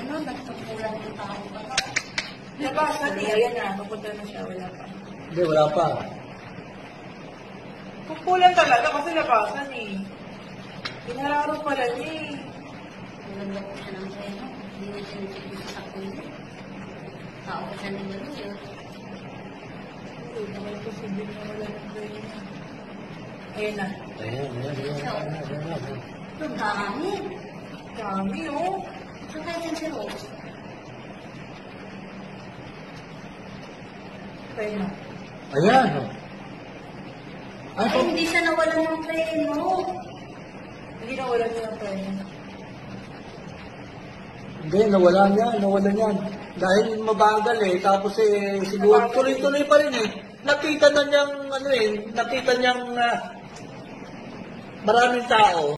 ano, nagtupulan ng tao pa. Nabasa niya, ayan na, pupunta na siya, wala pa. Hindi, wala pa. Pupulan talaga kasi labasan eh. Pinararo pala niya eh. Naganda ko siya ng treno. Hindi na siya nagsikin sa sakuli. Tao ko siya nila yun. Hindi naman posible na wala ng treno. Ayan na. Ayan. Ang dami. Dami oh. So kaya yan si Rose. Ayan na. Ayan. Ay, hindi siya nawalan ng treno. Hindi na wala niya ng treno. Hindi, nawalan yan. Dahil mabagal eh, tapos siguro tuloy-tuloy pa rin eh. Nakita na niyang, nakita niyang maraming tao.